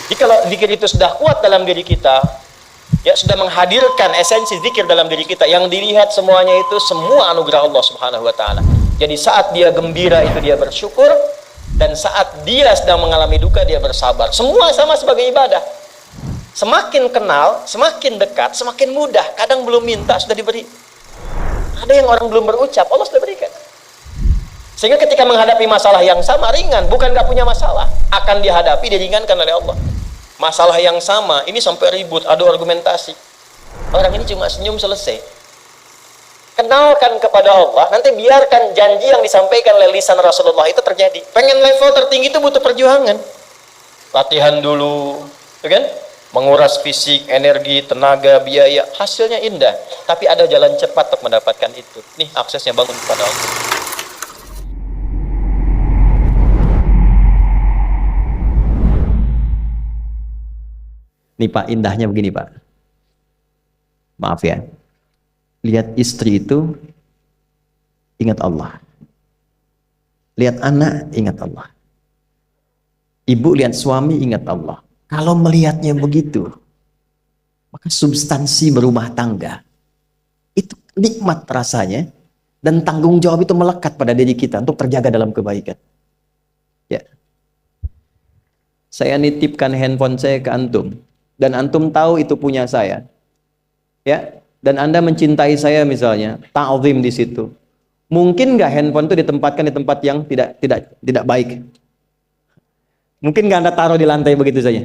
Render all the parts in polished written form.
Jadi kalau zikir itu sudah kuat dalam diri kita, ya sudah menghadirkan esensi zikir dalam diri kita, yang dilihat semuanya itu semua anugerah Allah Subhanahu wa taala. Jadi saat dia gembira itu dia bersyukur, dan saat dia sedang mengalami duka dia bersabar. Semua sama sebagai ibadah. Semakin kenal, semakin dekat, semakin mudah. Kadang belum minta sudah diberi. Ada yang orang belum berucap, Allah sudah berikan. Sehingga ketika menghadapi masalah yang sama, ringan, bukan gak punya masalah, akan dihadapi, diringankan oleh Allah. Masalah yang sama, ini sampai ribut, ada argumentasi. Orang ini cuma senyum selesai. Kenalkan kepada Allah, nanti biarkan janji yang disampaikan oleh lisan Rasulullah itu terjadi. Pengen level tertinggi itu butuh perjuangan. Latihan dulu, kan? Menguras fisik, energi, tenaga, biaya, hasilnya indah. Tapi ada jalan cepat untuk mendapatkan itu. Nih aksesnya, bangun kepada Allah. Nih Pak, indahnya begini Pak. Maaf ya. Lihat istri itu, ingat Allah. Lihat anak, ingat Allah. Ibu lihat suami, ingat Allah. Kalau melihatnya begitu, maka substansi berumah tangga itu nikmat rasanya, dan tanggung jawab itu melekat pada diri kita untuk terjaga dalam kebaikan. Ya. Saya nitipkan handphone saya ke antum, dan antum tahu itu punya saya. Ya, dan Anda mencintai saya misalnya, ta'zim di situ. Mungkin nggak handphone itu ditempatkan di tempat yang tidak baik? Mungkin nggak Anda taruh di lantai begitu saja?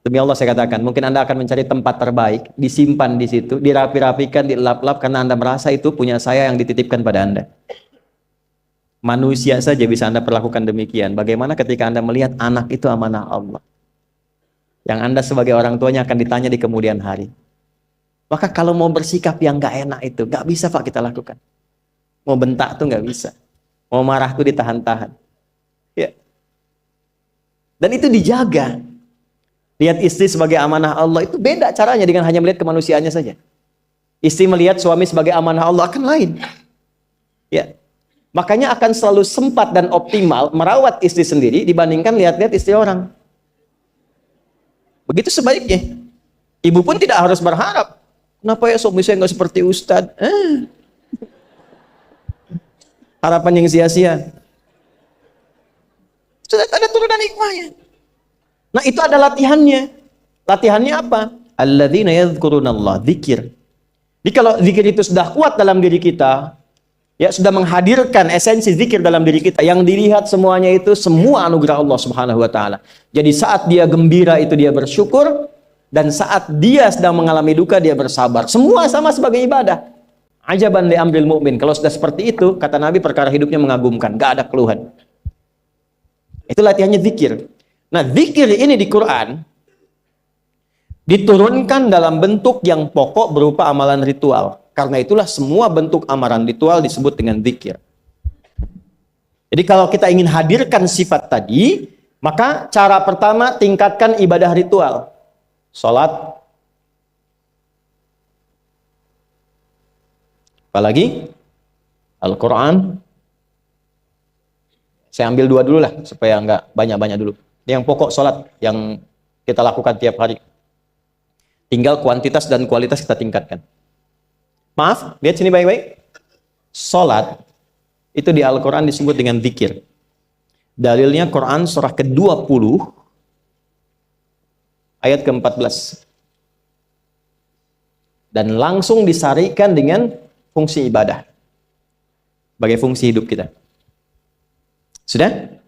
Demi Allah saya katakan, mungkin Anda akan mencari tempat terbaik, disimpan di situ, dirapi-rapikan, dilap-lap, karena Anda merasa itu punya saya yang dititipkan pada Anda. Manusia saja bisa Anda perlakukan demikian. Bagaimana ketika Anda melihat anak itu amanah Allah, yang Anda sebagai orang tuanya akan ditanya di kemudian hari. Maka kalau mau bersikap yang nggak enak itu, nggak bisa Pak kita lakukan. Mau bentak tuh nggak bisa. Mau marah tuh ditahan-tahan. Ya. Dan itu dijaga. Lihat istri sebagai amanah Allah itu beda caranya dengan hanya melihat kemanusiaannya saja. Istri melihat suami sebagai amanah Allah akan lain. Ya. Makanya akan selalu sempat dan optimal merawat istri sendiri dibandingkan lihat-lihat istri orang. Begitu sebaliknya. Ibu pun tidak harus berharap, kenapa ya suami saya nggak seperti Ustadz? Harapan yang sia-sia. Sudah ada turunan hikmahnya. Nah itu ada latihannya. Latihannya apa? Alladzina yadhkurunallah, zikir. Jadi kalau zikir itu sudah kuat dalam diri kita, ya sudah menghadirkan esensi zikir dalam diri kita, yang dilihat semuanya itu semua anugerah Allah Subhanahu wa taala. Jadi saat dia gembira itu dia bersyukur, dan saat dia sedang mengalami duka dia bersabar. Semua sama sebagai ibadah. Ajaban li amril mu'min. Kalau sudah seperti itu, kata Nabi, perkara hidupnya mengagumkan, gak ada keluhan. Itu latihannya zikir. Nah, zikir ini di Quran diturunkan dalam bentuk yang pokok berupa amalan ritual. Karena itulah semua bentuk amalan ritual disebut dengan zikir. Jadi kalau kita ingin hadirkan sifat tadi, maka cara pertama tingkatkan ibadah ritual. Salat. Apalagi? Al-Quran. Saya ambil dua dulu lah, supaya nggak banyak-banyak dulu. Yang pokok salat yang kita lakukan tiap hari. Tinggal kuantitas dan kualitas kita tingkatkan. Maaf, lihat sini baik-baik. Salat itu di Al-Quran disebut dengan zikir. Dalilnya Quran surah ke-20 ayat ke-14. Dan langsung disarikan dengan fungsi ibadah sebagai fungsi hidup kita. Sudah?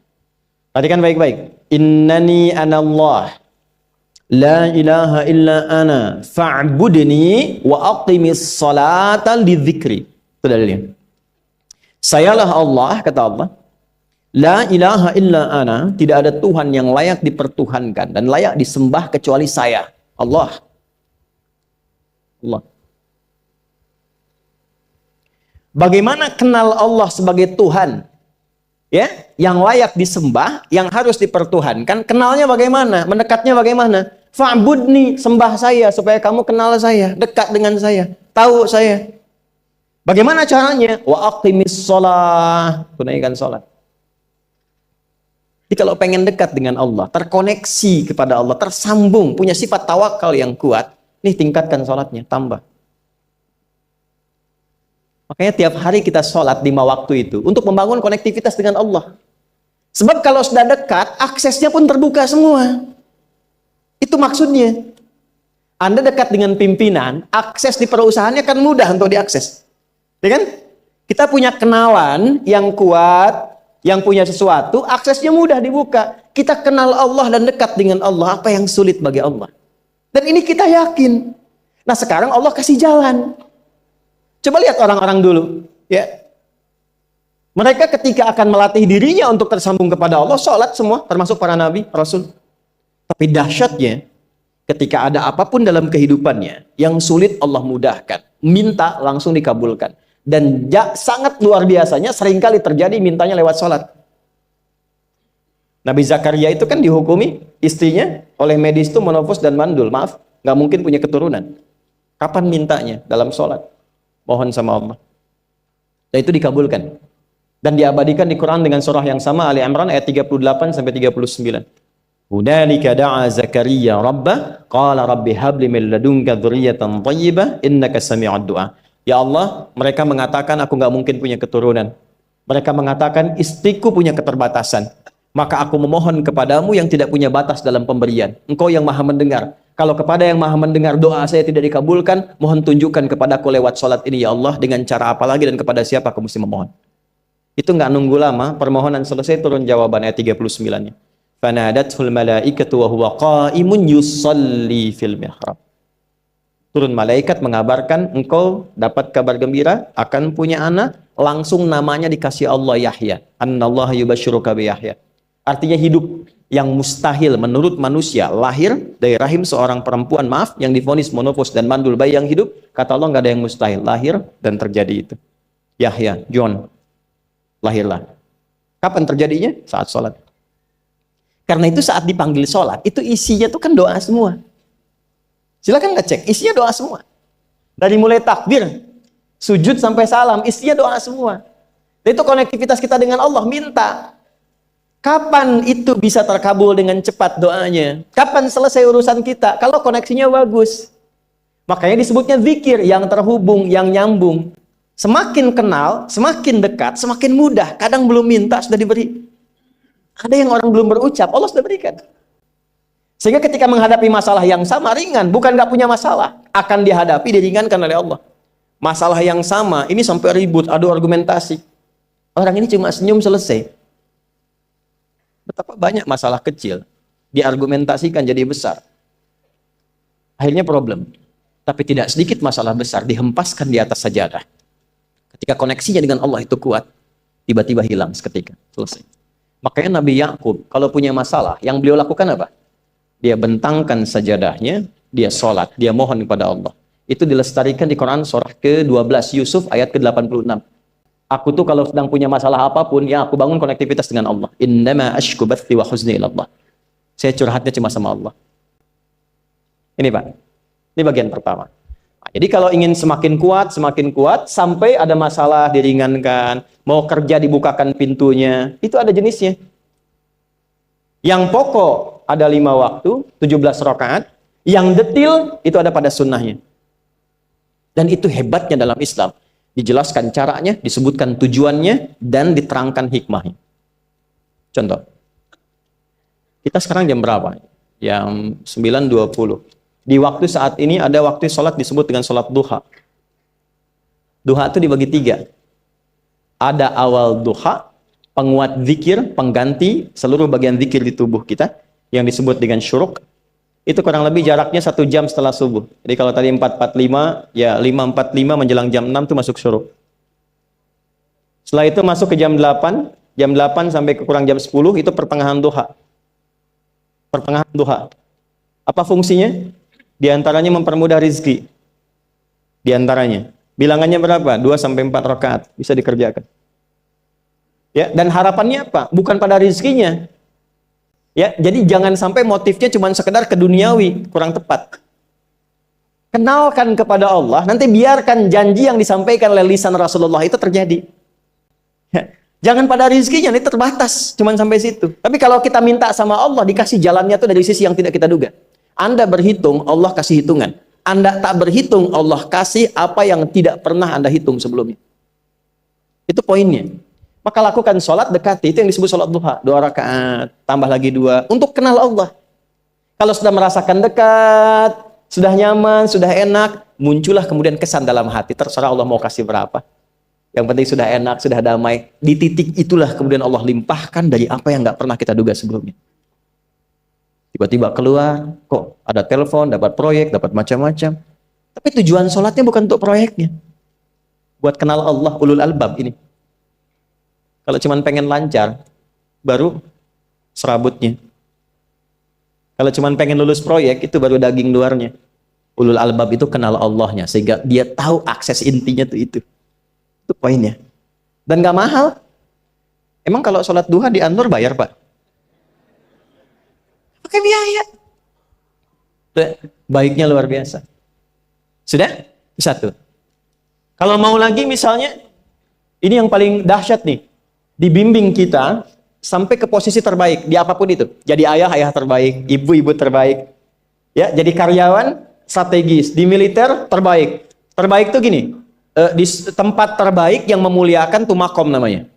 Perhatikan baik-baik. Innani anallah la ilaha illa ana fa'budni wa aqimis salata lidzikri. Itu dalilnya. Sayalah Allah, kata Allah. La ilaha illa ana, tidak ada Tuhan yang layak dipertuhankan dan layak disembah kecuali saya, Allah. Allah. Bagaimana kenal Allah sebagai Tuhan? Ya, yang layak disembah, yang harus dipertuhankan, kenalnya bagaimana? Mendekatnya bagaimana? Fa'budni, sembah saya supaya kamu kenal saya, dekat dengan saya, tahu saya. Bagaimana caranya? Wa aqimis shalah, tunaikan salat. Jadi kalau pengen dekat dengan Allah, terkoneksi kepada Allah, tersambung, punya sifat tawakal yang kuat, nih tingkatkan sholatnya, tambah. Makanya tiap hari kita sholat 5 waktu itu untuk membangun konektivitas dengan Allah. Sebab kalau sudah dekat, aksesnya pun terbuka semua. Itu maksudnya. Anda dekat dengan pimpinan, akses di perusahaannya kan mudah untuk diakses. Ya kan? Kita punya kenalan yang kuat, yang punya sesuatu, aksesnya mudah dibuka. Kita kenal Allah dan dekat dengan Allah. Apa yang sulit bagi Allah? Dan ini kita yakin. Nah sekarang Allah kasih jalan. Coba lihat orang-orang dulu. Ya. Mereka ketika akan melatih dirinya untuk tersambung kepada Allah, sholat semua, termasuk para nabi, rasul. Tapi dahsyatnya, ketika ada apapun dalam kehidupannya, yang sulit Allah mudahkan. Minta langsung dikabulkan. Dan sangat luar biasanya seringkali terjadi mintanya lewat sholat. Nabi Zakaria itu kan dihukumi istrinya oleh medis itu menopause dan mandul. Maaf, nggak mungkin punya keturunan. Kapan mintanya? Dalam sholat. Mohon sama Allah. Dan itu dikabulkan. Dan diabadikan di Quran dengan surah yang sama, Ali Imran ayat 38 sampai 39. Hunalika da'a Zakaria rabbah qala rabbi habli min ladunka dzurriyyatan thayyibah innaka sami'ud du'a. Ya Allah, mereka mengatakan aku nggak mungkin punya keturunan. Mereka mengatakan istriku punya keterbatasan. Maka aku memohon kepadamu yang tidak punya batas dalam pemberian. Engkau yang maha mendengar. Kalau kepada yang maha mendengar doa saya tidak dikabulkan, mohon tunjukkan kepadaku lewat sholat ini ya Allah, dengan cara apa lagi dan kepada siapa aku mesti memohon. Itu nggak nunggu lama, permohonan selesai turun jawaban ayat 39-nya. Fanadathul malaikatu wa huwa qa'imun yusalli fil mihrab. Turun malaikat mengabarkan engkau dapat kabar gembira akan punya anak, langsung namanya dikasih Allah Yahya. Annallaha yubasyiruka bi Yahya. Artinya hidup yang mustahil menurut manusia, lahir dari rahim seorang perempuan, maaf, yang divonis monopause dan mandul, bayi yang hidup, kata Allah nggak ada yang mustahil, lahir dan terjadi itu. Yahya, John, lahirlah. Kapan terjadinya? Saat sholat. Karena itu saat dipanggil sholat, itu isinya tuh kan doa semua. Silakan ngecek, isinya doa semua. Dari mulai takbir, sujud sampai salam, isinya doa semua. Dan itu konektivitas kita dengan Allah, minta. Kapan itu bisa terkabul dengan cepat doanya? Kapan selesai urusan kita? Kalau koneksinya bagus. Makanya disebutnya zikir, yang terhubung, yang nyambung. Semakin kenal, semakin dekat, semakin mudah. Kadang belum minta, sudah diberi. Ada yang orang belum berucap, Allah sudah berikan. Sehingga ketika menghadapi masalah yang sama, ringan, bukan nggak punya masalah, akan dihadapi, diringankan oleh Allah. Masalah yang sama, ini sampai ribut, adu argumentasi. Orang ini cuma senyum selesai. Betapa banyak masalah kecil, diargumentasikan jadi besar. Akhirnya problem. Tapi tidak sedikit masalah besar, dihempaskan di atas sajadah. Ketika koneksinya dengan Allah itu kuat, tiba-tiba hilang seketika, selesai. Makanya Nabi Yakub, kalau punya masalah, yang beliau lakukan apa? Dia bentangkan sajadahnya, dia sholat, dia mohon kepada Allah. Itu dilestarikan di Quran surah ke-12 Yusuf ayat ke-86. Aku tuh kalau sedang punya masalah apapun, ya aku bangun konektivitas dengan Allah. Innama ashku bathi wa huzni ilallah. Saya curhatnya cuma sama Allah. Ini Pak, ini bagian pertama. Nah, jadi kalau ingin semakin kuat, sampai ada masalah diringankan, mau kerja dibukakan pintunya, itu ada jenisnya. Yang pokok ada 5 waktu, 17 rakaat. Yang detil itu ada pada sunnahnya. Dan itu hebatnya dalam Islam. Dijelaskan caranya, disebutkan tujuannya, dan diterangkan hikmahnya. Contoh. Kita sekarang jam berapa? Jam 9.20. Di waktu saat ini ada waktu sholat disebut dengan sholat duha. Duha itu dibagi 3. Ada awal duha, penguat zikir, pengganti seluruh bagian zikir di tubuh kita, yang disebut dengan syuruk. Itu kurang lebih jaraknya 1 jam setelah subuh. Jadi kalau tadi 4.45, ya 5.45 menjelang jam 6 itu masuk syuruk. Setelah itu masuk ke jam 8 sampai ke kurang jam 10 itu pertengahan duha. Pertengahan duha. Apa fungsinya? Di antaranya mempermudah rizki. Di antaranya. Bilangannya berapa? 2 sampai 4 rakaat bisa dikerjakan. Ya, dan harapannya apa? Bukan pada rizkinya. Ya, jadi jangan sampai motifnya cuma sekedar ke duniawi, kurang tepat. Kenalkan kepada Allah, nanti biarkan janji yang disampaikan oleh lisan Rasulullah itu terjadi. Ya, Jangan pada rizkinya, ini terbatas, cuman sampai situ. Tapi kalau kita minta sama Allah, dikasih jalannya tuh dari sisi yang tidak kita duga. Anda berhitung, Allah kasih hitungan. Anda tak berhitung, Allah kasih apa yang tidak pernah Anda hitung sebelumnya. Itu poinnya. Maka lakukan sholat dekati, itu yang disebut sholat duha. 2 rakaat, tambah lagi 2, untuk kenal Allah. Kalau sudah merasakan dekat, sudah nyaman, sudah enak, muncullah kemudian kesan dalam hati. Terserah Allah mau kasih berapa. Yang penting sudah enak, sudah damai. Di titik itulah kemudian Allah limpahkan dari apa yang nggak pernah kita duga sebelumnya. Tiba-tiba keluar, kok ada telepon, dapat proyek, dapat macam-macam. Tapi tujuan sholatnya bukan untuk proyeknya. Buat kenal Allah, ulul albab ini. Kalau cuma pengen lancar, baru serabutnya. Kalau cuma pengen lulus proyek, itu baru daging luarnya. Ulul albab itu kenal Allahnya, sehingga dia tahu akses intinya tuh itu. Itu poinnya. Dan gak mahal. Emang kalau sholat duha di Anur bayar, Pak? Pakai biaya. Baiknya luar biasa. Sudah? Satu. Kalau mau lagi misalnya, ini yang paling dahsyat nih. Dibimbing kita sampai ke posisi terbaik di apapun itu. Jadi ayah terbaik, ibu terbaik. Ya, jadi karyawan strategis, di militer terbaik. Terbaik tuh gini. Di tempat terbaik yang memuliakan tuh makom namanya.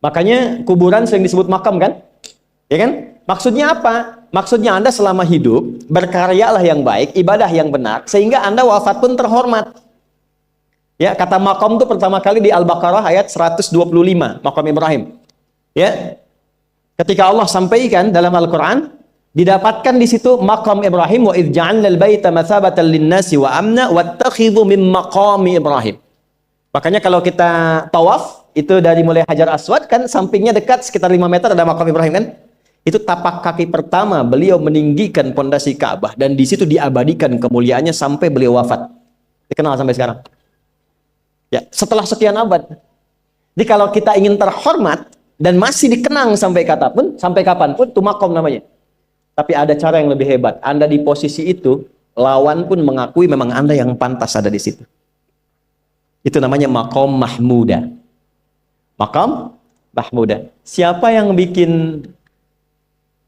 Makanya kuburan sering disebut makam kan? Ya kan? Maksudnya apa? Maksudnya Anda selama hidup berkaryalah yang baik, ibadah yang benar, sehingga Anda wafat pun terhormat. Ya, kata makom itu pertama kali di Al-Baqarah ayat 125, makom Ibrahim. Ya. Ketika Allah sampaikan dalam Al-Qur'an, didapatkan di situ maqam Ibrahim, wa idz ja'alna al-baita mathabatan lin-nasi wa amna wattakhidhu min maqami Ibrahim. Makanya kalau kita tawaf itu dari mulai Hajar Aswad kan sampingnya dekat sekitar 5 meter ada maqam Ibrahim kan? Itu tapak kaki pertama beliau meninggikan pondasi Ka'bah dan di situ diabadikan kemuliaannya sampai beliau wafat. Dikenal sampai sekarang. Ya, setelah sekian abad. Jadi kalau kita ingin terhormat dan masih dikenang sampai kapanpun itu maqam namanya. Tapi ada cara yang lebih hebat. Anda di posisi itu, lawan pun mengakui memang Anda yang pantas ada di situ. Itu namanya maqam mahmuda. Maqam mahmuda. Siapa yang bikin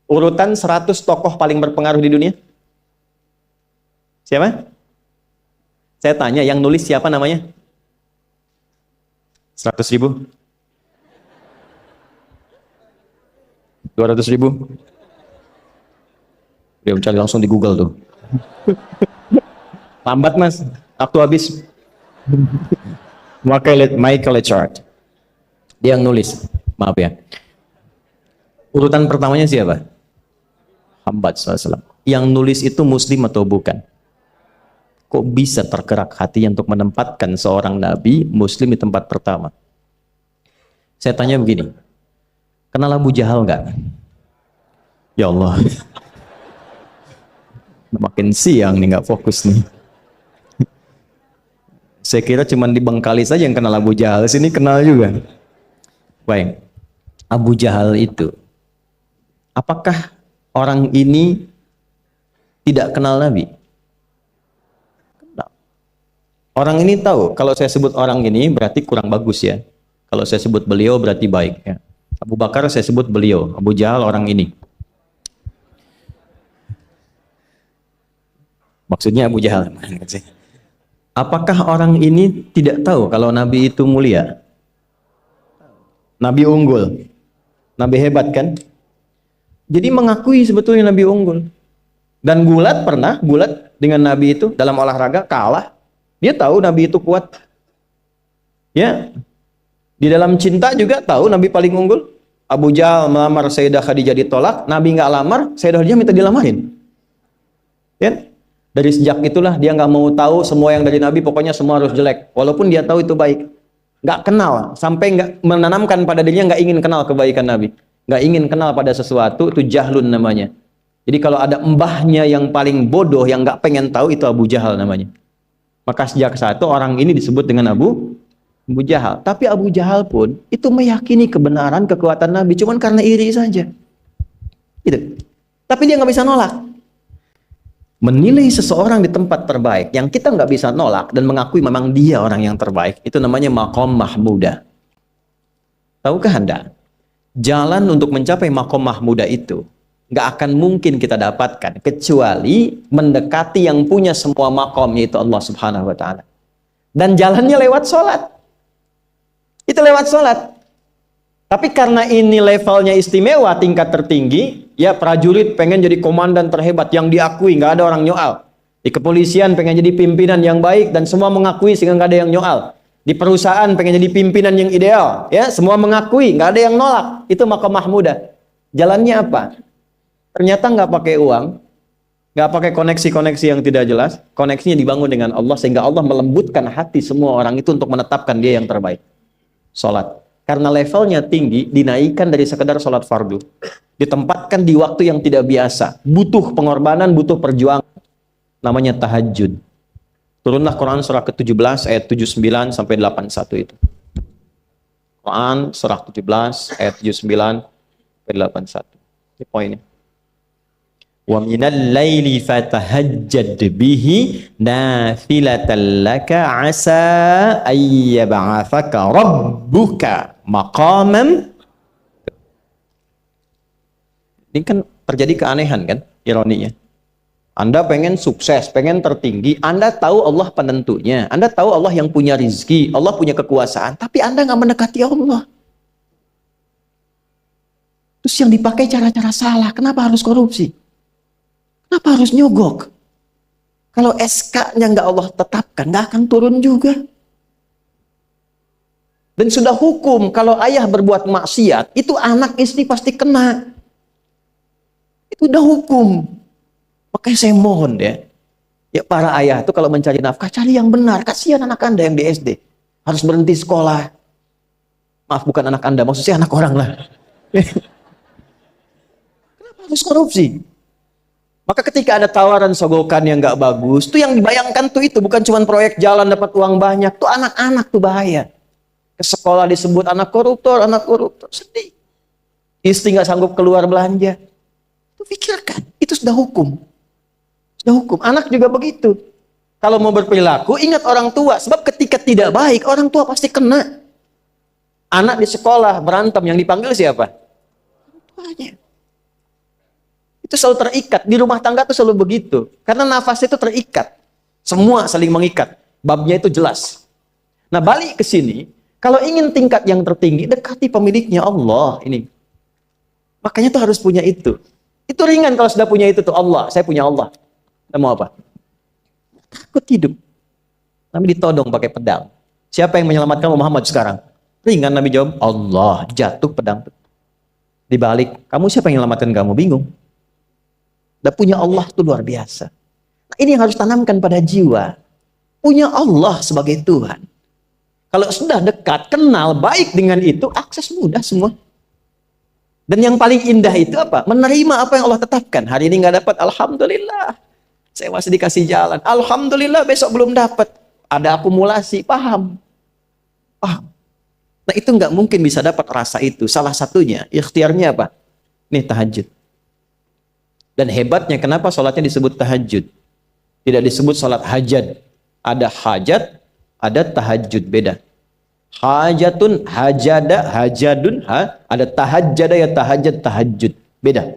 urutan 100 tokoh paling berpengaruh di dunia? Siapa? Saya tanya, yang nulis siapa namanya? 100.000? 200.000? Dia mencari langsung di Google tuh. Lambat mas, waktu habis. Michael Chart. Dia yang nulis, maaf ya. Urutan pertamanya siapa? Muhammad SAW. Yang nulis itu muslim atau bukan? Kok bisa tergerak hatinya untuk menempatkan seorang nabi muslim di tempat pertama? Saya tanya begini, kenal Abu Jahal nggak? Ya Allah. Makin siang nih nggak fokus nih. Saya kira cuma di Bengkali saja yang kenal Abu Jahal, sini kenal juga. Baik, Abu Jahal itu, apakah orang ini tidak kenal Nabi? Kenal. Orang ini tahu, kalau saya sebut orang ini berarti kurang bagus ya. Kalau saya sebut beliau berarti baik ya. Abu Bakar saya sebut beliau, Abu Jahal orang ini. Maksudnya Abu Jahal. Apakah orang ini tidak tahu kalau Nabi itu mulia? Nabi unggul. Nabi hebat kan? Jadi mengakui sebetulnya Nabi unggul. Dan gulat dengan Nabi itu dalam olahraga kalah. Dia tahu Nabi itu kuat. Ya. Di dalam cinta juga tahu Nabi paling unggul. Abu Jahal melamar Sayyidah Khadijah ditolak, Nabi nggak lamar, Sayyidah Khadijah minta dilamarin. Ya. Dari sejak itulah dia nggak mau tahu semua yang dari Nabi, pokoknya semua harus jelek. Walaupun dia tahu itu baik. Nggak kenal, sampai nggak menanamkan pada dirinya nggak ingin kenal kebaikan Nabi. Nggak ingin kenal pada sesuatu, itu jahlun namanya. Jadi kalau ada mbahnya yang paling bodoh, yang nggak pengen tahu, itu Abu Jahal namanya. Maka sejak saat itu orang ini disebut dengan Abu Jahal. Tapi Abu Jahal pun itu meyakini kebenaran, kekuatan Nabi, cuman karena iri saja. Gitu. Tapi dia nggak bisa nolak. Menilai seseorang di tempat terbaik yang kita nggak bisa nolak dan mengakui memang dia orang yang terbaik, itu namanya maqam mahmuda. Tahukah Anda, jalan untuk mencapai makom mahmudah itu nggak akan mungkin kita dapatkan kecuali mendekati yang punya semua makom, yaitu Allah Subhanahu wa Ta'ala. Dan jalannya lewat sholat. Itu lewat sholat. Tapi karena ini levelnya istimewa, tingkat tertinggi, ya prajurit pengen jadi komandan terhebat yang diakui, nggak ada orang nyoal. Di kepolisian pengen jadi pimpinan yang baik dan semua mengakui sehingga nggak ada yang nyoal. Di perusahaan pengen jadi pimpinan yang ideal, ya semua mengakui, nggak ada yang nolak. Itu makom mahmudah. Jalannya apa? Ternyata nggak pakai uang, nggak pakai koneksi-koneksi yang tidak jelas. Koneksinya dibangun dengan Allah sehingga Allah melembutkan hati semua orang itu untuk menetapkan dia yang terbaik. Salat. Karena levelnya tinggi, dinaikkan dari sekedar salat fardu. Ditempatkan di waktu yang tidak biasa. Butuh pengorbanan, butuh perjuangan. Namanya tahajud. Turunlah Quran surah ke-17 ayat 79 sampai 81 itu. Quran surah 17 ayat 79 sampai 81. Ini poinnya. Wa minal laili fatahajjad bihi nafilatan laka asa ayyab'athaka rabbuka maqaman. Ini kan terjadi keanehan kan, ironinya. Anda pengen sukses, pengen tertinggi, Anda tahu Allah penentunya, Anda tahu Allah yang punya rizki, Allah punya kekuasaan, tapi Anda nggak mendekati Allah. Terus yang dipakai cara-cara salah, kenapa harus korupsi? Kenapa harus nyogok? Kalau SK-nya nggak Allah tetapkan, nggak akan turun juga. Dan sudah hukum, kalau ayah berbuat maksiat, itu anak istri pasti kena. Itu udah hukum. Makanya saya mohon ya para ayah itu kalau mencari nafkah, cari yang benar. Kasihan anak Anda yang di SD. Harus berhenti sekolah. Maaf, bukan anak Anda, maksudnya anak orang lah. Kenapa harus korupsi? Maka ketika ada tawaran sogokan yang nggak bagus, tuh yang dibayangkan tuh itu bukan cuma proyek jalan dapat uang banyak, tuh anak-anak tuh bahaya. Ke sekolah disebut anak koruptor, sedih. Istri nggak sanggup keluar belanja. Tuh pikirkan, itu sudah hukum. Sudah hukum. Anak juga begitu. Kalau mau berperilaku, ingat orang tua. Sebab ketika tidak baik, orang tua pasti kena. Anak di sekolah berantem, yang dipanggil siapa? Orang tuanya. Itu selalu terikat. Di rumah tangga itu selalu begitu. Karena nafas itu terikat. Semua saling mengikat. Babnya itu jelas. Nah, balik ke sini. Kalau ingin tingkat yang tertinggi, dekati pemiliknya Allah. Ini. Makanya tuh harus punya itu. Itu ringan kalau sudah punya itu tuh Allah. Saya punya Allah. Kita mau apa? Takut hidup. Nabi ditodong pakai pedang. Siapa yang menyelamatkan Muhammad sekarang? Ringan Nabi jawab, Allah. Jatuh pedang. Dibalik, kamu siapa yang menyelamatkan kamu? Bingung. Udah punya Allah itu luar biasa. Nah, ini yang harus tanamkan pada jiwa. Punya Allah sebagai Tuhan. Kalau sudah dekat, kenal, baik dengan itu, akses mudah semua. Dan yang paling indah itu apa? Menerima apa yang Allah tetapkan. Hari ini nggak dapat, alhamdulillah. Saya masih dikasih jalan. Alhamdulillah, besok belum dapat. Ada akumulasi, paham. Paham. Nah, itu nggak mungkin bisa dapat rasa itu. Salah satunya, ikhtiarnya apa? Nih, tahajud. Dan hebatnya, kenapa sholatnya disebut tahajud? Tidak disebut sholat hajat. Ada hajat, ada tahajud, beda. Hajatun, hajada, hajadun, ada tahajjada ya tahajjud, tahajud. Beda.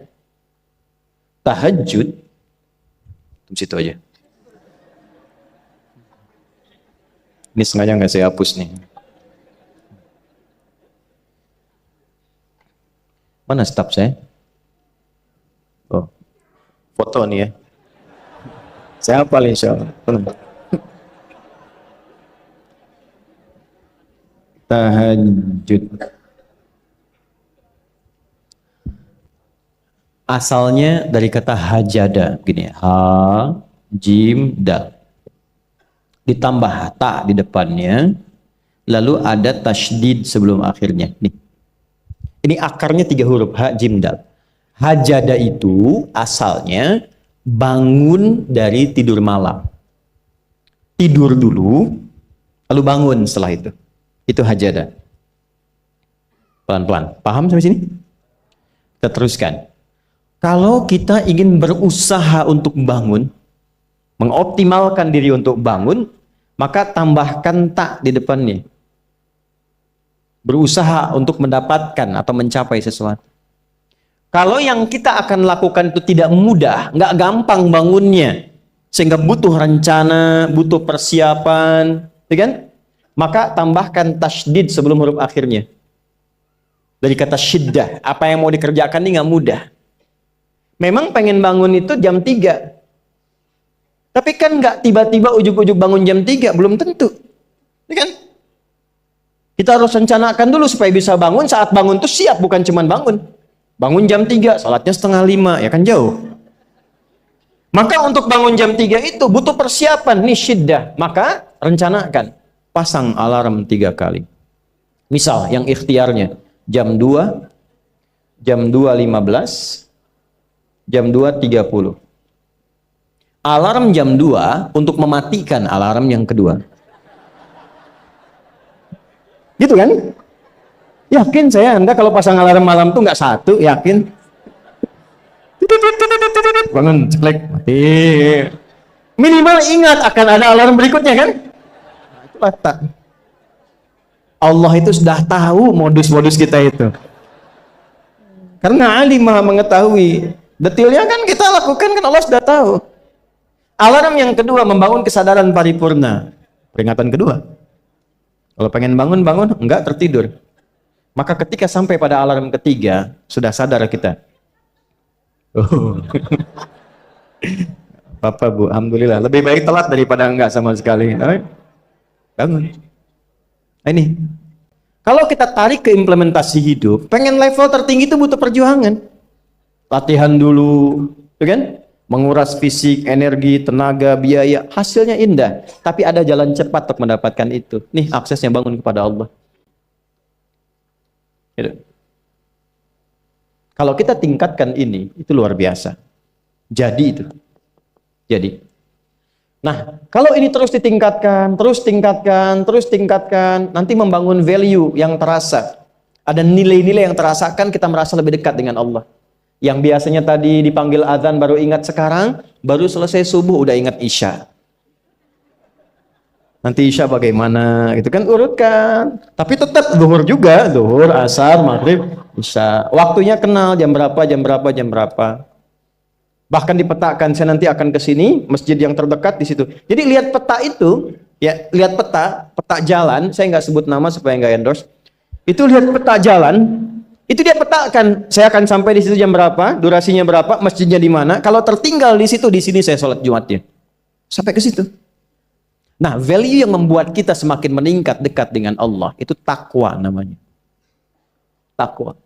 Tahajud, di situ aja. Ini sengaja nggak saya hapus nih. Mana staf saya? Oh, foto nih ya. Saya hafal insya Allah. Tahajud. Asalnya dari kata hajada, begini, ha, jim, dal. Ditambah ta di depannya, lalu ada tasydid sebelum akhirnya. Nih. Ini akarnya 3 huruf, ha, jim, dal. Hajada itu asalnya bangun dari tidur malam. Tidur dulu, lalu bangun setelah itu. Itu hajada. Pelan-pelan. Paham sampai sini? Kita teruskan. Kalau kita ingin berusaha untuk bangun, mengoptimalkan diri untuk bangun, maka tambahkan tak di depannya. berusaha untuk mendapatkan atau mencapai sesuatu. Kalau yang kita akan lakukan itu tidak mudah, nggak gampang bangunnya, sehingga butuh rencana, butuh persiapan, ya kan? Maka tambahkan tasydid sebelum huruf akhirnya. Dari kata syiddah, apa yang mau dikerjakan ini nggak mudah. Memang pengen bangun itu jam 3. Tapi kan nggak tiba-tiba ujuk-ujuk bangun jam 3, belum tentu. Ya kan? Kita harus rencanakan dulu supaya bisa bangun, saat bangun tuh siap, bukan cuma bangun. Bangun jam 3, salatnya 4:30, ya kan jauh. Maka untuk bangun jam 3 itu butuh persiapan, nih syiddah. Maka rencanakan, pasang alarm 3 kali. Misal yang ikhtiarnya jam 2, jam 2.15, jam 2.30. Alarm jam 2 untuk mematikan alarm yang kedua. Gitu kan? Yakin saya Anda kalau pasang alarm malam tuh nggak satu, yakin? Bangun, ceklek, mati. Minimal ingat akan ada alarm berikutnya kan? Itulah tak. Allah itu sudah tahu modus-modus kita itu. Karena alim maha mengetahui. Detailnya kan kita lakukan kan Allah sudah tahu. Alarm yang kedua membangun kesadaran paripurna. Peringatan kedua. Kalau pengen bangun, enggak tertidur. Maka ketika sampai pada alarm ketiga, sudah sadar kita. Oh. Bapak, Bu, alhamdulillah. Lebih baik telat daripada enggak sama sekali. Bangun. Ini. Kalau kita tarik ke implementasi hidup, pengen level tertinggi itu butuh perjuangan. Latihan dulu, kan? Menguras fisik, energi, tenaga, biaya. Hasilnya indah. Tapi ada jalan cepat untuk mendapatkan itu. Nih, aksesnya bangun kepada Allah. Gitu. Kalau kita tingkatkan ini, itu luar biasa. Jadi itu. Jadi. Nah, kalau ini terus ditingkatkan, nanti membangun value yang terasa. Ada nilai-nilai yang terasakan, kita merasa lebih dekat dengan Allah. Yang biasanya tadi dipanggil azan baru ingat sekarang, baru selesai subuh udah ingat isya. Nanti isya bagaimana, gitu kan, urutkan. Tapi tetap zuhur juga, zuhur, asar, maghrib, isya. Waktunya kenal, jam berapa. Bahkan dipetakan, saya nanti akan ke sini, masjid yang terdekat di situ. Jadi lihat peta itu, ya lihat peta jalan, saya nggak sebut nama supaya nggak endorse. Itu lihat peta jalan, itu dia petakan, saya akan sampai di situ jam berapa, durasinya berapa, masjidnya di mana. Kalau tertinggal di situ, di sini saya sholat Jumatnya. Sampai ke situ. Nah, value yang membuat kita semakin meningkat dekat dengan Allah, itu takwa namanya. Takwa.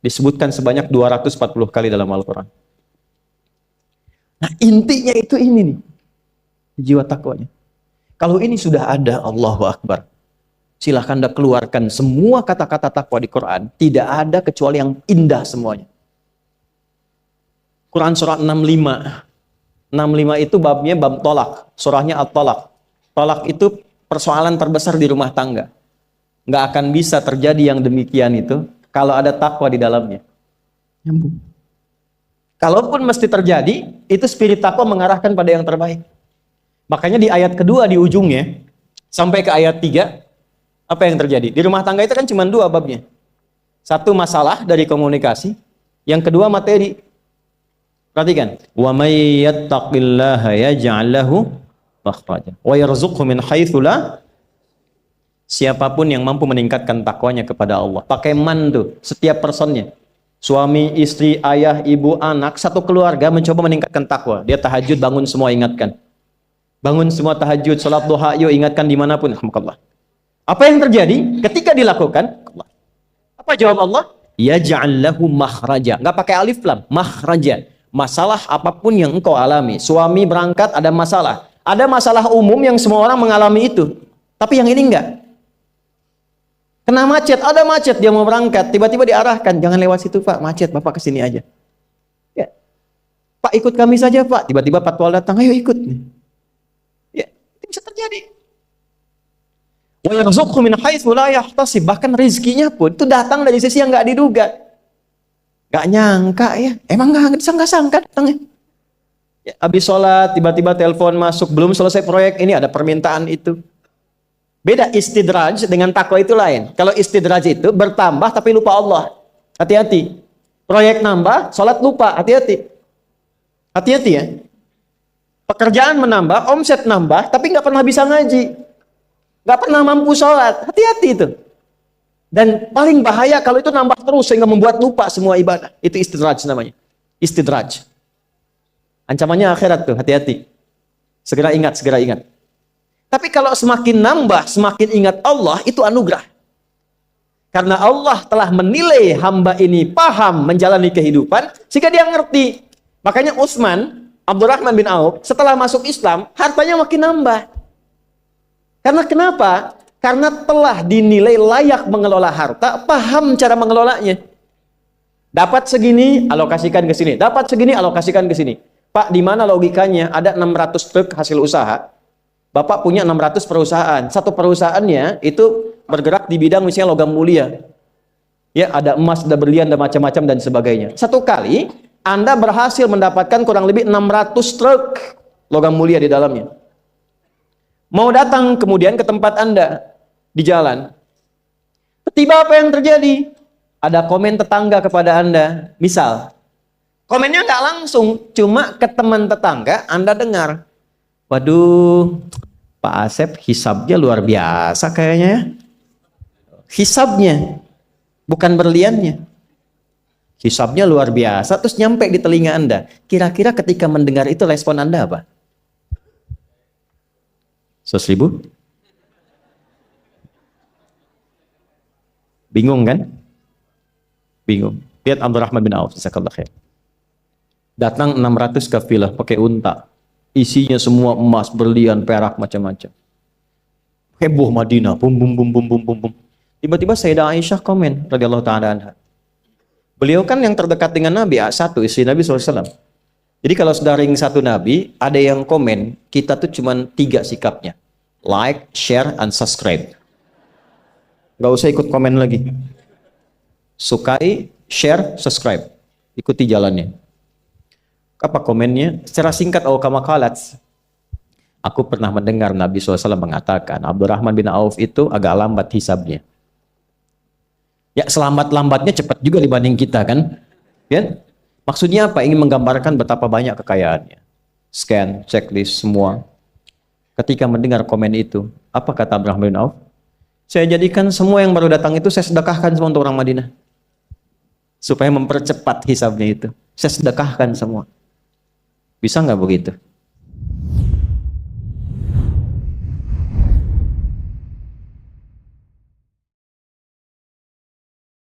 Disebutkan sebanyak 240 kali dalam Al-Quran. Nah, intinya itu ini nih. Jiwa takwanya. Kalau ini sudah ada, Allahu Akbar. Silahkan Anda keluarkan semua kata-kata takwa di Quran. Tidak ada kecuali yang indah semuanya. Quran surah 65. 65 itu babnya bab tolak. Surahnya at-tolak. Tolak itu persoalan terbesar di rumah tangga. Nggak akan bisa terjadi yang demikian itu kalau ada takwa di dalamnya. Nyambung. Kalaupun mesti terjadi, itu spirit takwa mengarahkan pada yang terbaik. Makanya di ayat kedua di ujungnya, sampai ke ayat 3, apa yang terjadi? Di rumah tangga itu kan cuma 2 babnya. Satu masalah dari komunikasi, yang kedua materi. Perhatikan, wa may yattaqillaha yaj'al lahu makhraja wa yarzuqhu min haitsu la. Siapapun yang mampu meningkatkan takwanya kepada Allah, pakai man tuh, setiap personnya. Suami, istri, ayah, ibu, anak, satu keluarga mencoba meningkatkan takwa. Dia tahajud, bangun semua ingatkan. Bangun semua tahajud, salat duha, yuk ingatkan dimanapun. Alhamdulillah. Apa yang terjadi? Ketika dilakukan, apa jawab Allah? Yaj'al lahu makhraja. Enggak pakai alif lam, makhraja. Masalah apapun yang engkau alami. Suami berangkat ada masalah. Ada masalah umum yang semua orang mengalami itu. Tapi yang ini enggak. Kena macet, ada macet, dia mau berangkat. Tiba-tiba diarahkan, jangan lewat situ Pak, macet, Bapak kesini aja. Ya. Pak ikut kami saja Pak. Tiba-tiba patwal datang, ayo ikut. Ya, itu bisa terjadi. Wa yarzuqhu min haitsu la yahtasib. Bahkan rezekinya pun itu datang dari sisi yang enggak diduga. Gak nyangka ya, emang gak sangka datangnya. Ya, habis sholat, tiba-tiba telepon masuk, belum selesai proyek, ini ada permintaan itu. Beda istidraj dengan takwa itu lain. Kalau istidraj itu bertambah tapi lupa Allah. Hati-hati. Proyek nambah, sholat lupa. Hati-hati. Hati-hati ya. Pekerjaan menambah, omset nambah, tapi nggak pernah bisa ngaji. Nggak pernah mampu sholat. Hati-hati itu. Dan paling bahaya kalau itu nambah terus sehingga membuat lupa semua ibadah. Itu istidraj namanya. Istidraj. Ancamannya akhirat tuh, hati-hati. Segera ingat, segera ingat. Tapi kalau semakin nambah, semakin ingat Allah, itu anugerah. Karena Allah telah menilai hamba ini paham menjalani kehidupan, sehingga dia ngerti. Makanya Utsman, Abdurrahman bin Auf, setelah masuk Islam, hartanya makin nambah. Karena kenapa? Karena telah dinilai layak mengelola harta, paham cara mengelolanya. Dapat segini, alokasikan ke sini. Dapat segini, alokasikan ke sini. Pak, di mana logikanya ada 600 truk hasil usaha? Bapak punya 600 perusahaan. Satu perusahaannya itu bergerak di bidang misalnya logam mulia. Ya, ada emas, ada berlian, ada macam-macam dan sebagainya. Satu kali Anda berhasil mendapatkan kurang lebih 600 truk logam mulia di dalamnya. Mau datang kemudian ke tempat Anda di jalan. Tiba apa yang terjadi? Ada komen tetangga kepada Anda. Misal, komennya nggak langsung, cuma ke teman tetangga Anda dengar. Waduh, Pak Asep hisabnya luar biasa kayaknya ya. Hisabnya, bukan berliannya. Hisabnya luar biasa, terus nyampe di telinga Anda. Kira-kira ketika mendengar itu respon Anda apa? 100.000? Bingung kan? Bingung. Lihat Abdurrahman bin Auf, jazakallahu khair. Datang 600 kafilah pakai unta. Isinya semua emas, berlian, perak, macam-macam. Heboh Madinah, bum bum bum bum bum bum bum. Tiba-tiba Sayyidah Aisyah komen radhiyallahu taala anha. Beliau kan yang terdekat dengan Nabi, satu istri Nabi SAW. Jadi kalau sudah ring satu Nabi, ada yang komen, kita tuh cuma 3 sikapnya. Like, share, and subscribe. Gak usah ikut komen lagi. Sukai, share, subscribe. Ikuti jalannya. Apa komennya? Secara singkat, kama qalat. Aku pernah mendengar Nabi SAW mengatakan, Abdurrahman bin Auf itu agak lambat hisabnya. Ya, selamat-lambatnya cepat juga dibanding kita kan? Ya? Maksudnya apa? Ingin menggambarkan betapa banyak kekayaannya. Scan, checklist, semua. Ketika mendengar komen itu, apa kata Abdurrahman bin Auf? Saya jadikan semua yang baru datang itu saya sedekahkan semua untuk orang Madinah. Supaya mempercepat hisabnya itu. Saya sedekahkan semua. Bisa nggak begitu?